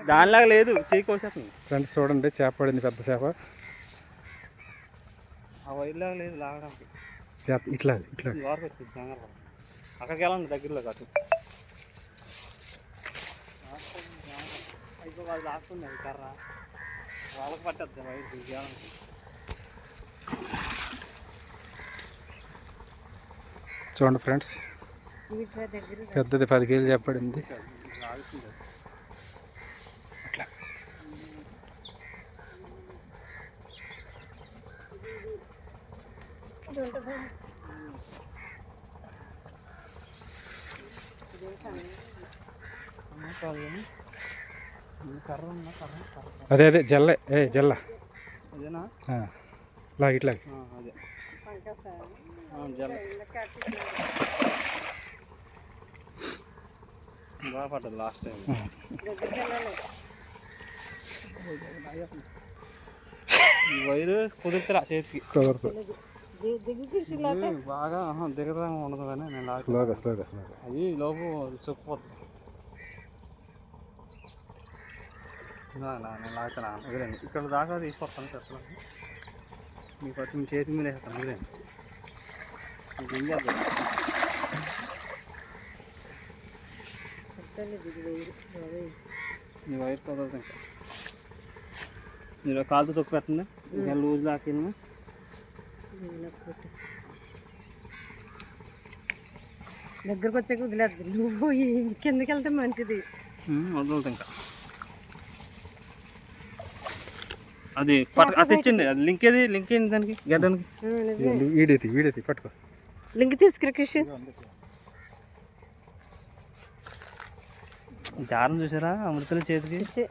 దానిలాగా లేదు, చేయి కోసేస్తుంది. ఫ్రెండ్స్ చూడండి, చేప పడింది, పెద్ద చేప. ఆ వైర్లాగా లేదు లాగడానికి. చేప ఇట్లా వారికి వచ్చింది కంగారు. అక్కడికి వెళ్ళండి, దగ్గరలో అటు అయిపో. అది లాక్కుంది, అది కర్ర వాళ్ళకి పట్టద్దు వైర్ తీయాలంటే. చూడండి ఫ్రెండ్స్, పెద్దది 10 కేజీలు చేప పడింది. అట్లా అదే జల్ల జల్ల అదేనా ఇట్లా అదే జల్ల బాగా పడ్డది లాస్ట్ టైం. ఈ వైరు కుదురుతారా చేతికి బాగా దిగదా ఉండదు కానీ నేను అది లోపు సొక్కిపోతుంది. నేను లాగుతాను ఎదురండి, ఇక్కడ దాకా తీసుకొస్తాను చెప్పలేదు. మీకు వచ్చి మీ చేతి మీద వేస్తాను ఎదురండి. మీకు ఏం చేద్దాం, మీ వైపు కుదరదు. ఇంకా మీరు కాలుతో తొక్కు పెట్టండి, ఇంకా లూజ్ లాక్కింది. దగ్గరకు వచ్చాక వదిలేదు, నువ్వు కిందకి వెళ్తే మంచిది. వదలదు ఇంకా అది తెచ్చండి. అది లింక్ ఏంటి దానికి గడ్డానికి వీడైతే పట్టుకో. లింక్ తీసుకురా కృషి. దారం చూసారా అమృతల చేతికి.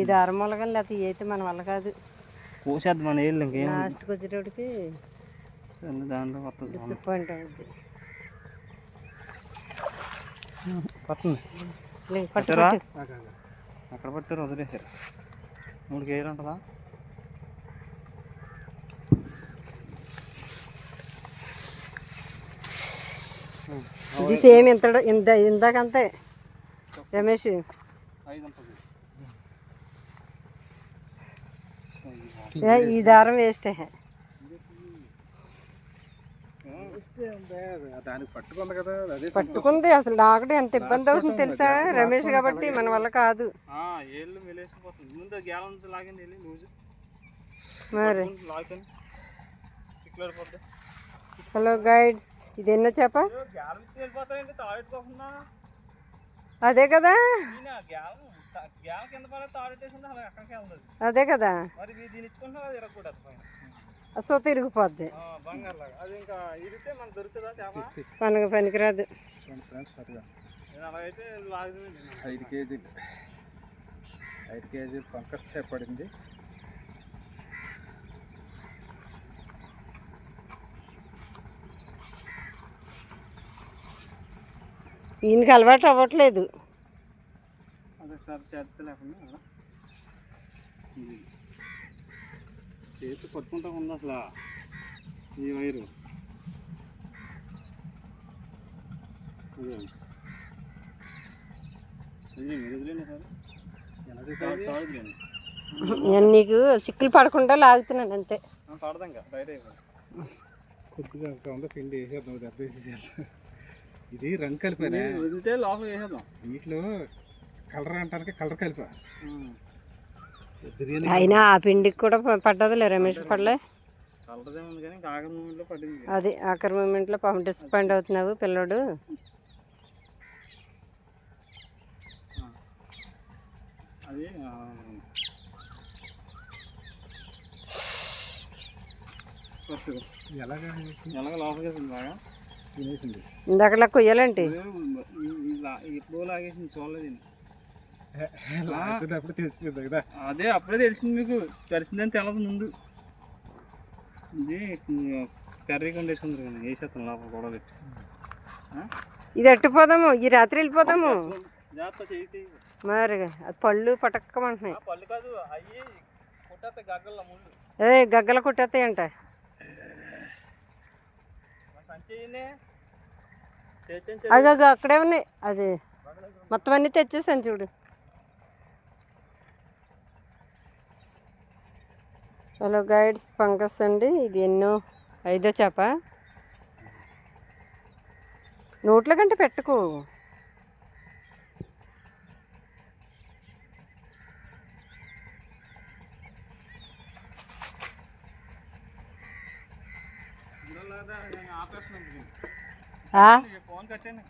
ఈ దారం వల్ల కానీ లేకపోతే అయితే మన వల్ల కాదు. కోసేద్ది మన ఏళ్ళు ఇంకేం. లాస్ట్కి వచ్చేటోడికి దాంట్లో వస్తుంది, డిసప్పాయింట్ అవుద్ది. పట్టుంది. పట్టారా అక్కడ పట్టారు, వదిలేసారు. 3 కేజీలు ఉంటుందా? ఇది సేమ్ ఇందాకంతే రమేష్. ఈ దారం వేస్ట్. పట్టుకుంది అసలు నాకు ఎంత ఇబ్బంది అవుతుంది తెలుసా రమేష్, కాబట్టి మన వల్ల కాదు మరి. హలో గైడ్స్, ఇది ఎన్నో చేప? అదే కదా అదే కదా, సో తిరిగిపోద్ది, మనకు పనికిరాదు. 5 కేజీలు పంకస్ చేప పడింది. ఈయనకి అలవాటు అవ్వట్లేదు. చేతి పట్టుకుంటా ఉంది అసలు ఈ వైరు. నేను నీకు సిక్కులు పడకుండా లాగుతున్నాను అంతే. పడదాం బయట కొద్దిగా ఉందా పిండి వేసేద్దాం, దెబ్బ వేసేసేద్దాం. ఇది రంగు కలిపాను, వదిలితే లోపల వేసేద్దాం. వీటిలో కలర్ అంటానికి కలర్ కలిపా. అయినా ఆ పిండికి కూడా పడ్డదిలే రమేష్, పడలే. అది ఆఖరి మూమెంట్లో పాపం డిసప్పాయింట్ అవుతున్నావు పిల్లడు. ఇందాకలా కొయ్యాలంటే ఎప్పుడో లాగేసింది, చూడలేదు. తెలిసిపోయింది కదా, అదే అప్పుడే తెలిసింది మీకు. తెలిసిందని తెలదు ముందు. ఇది కర్రీ కొండేసుకుంది కానీ వేసేస్తాను లోపల గొడవ పెట్టి. ఇది అట్టిపోదాము, ఈ రాత్రి వెళ్ళిపోదాము మరి. అది పళ్ళు పటక్కమంటున్నాయి. పళ్ళు కాదు, అవి కొట్టేస్తాయి గగ్గల్లో ముళ్ళు. గగ్గల కొట్టేస్తాయంట. అదే అక్కడే ఉన్నాయి, అది మొత్తం అన్నీ తెచ్చేసాను చూడు. హలో గైడ్స్, పంకస్ అండి. ఇది ఎన్నో 5వ చేప. నోట్ల కంటే పెట్టుకో. ఆపేస్తున్నాను ఆ? ఫోన్ కట్టండి.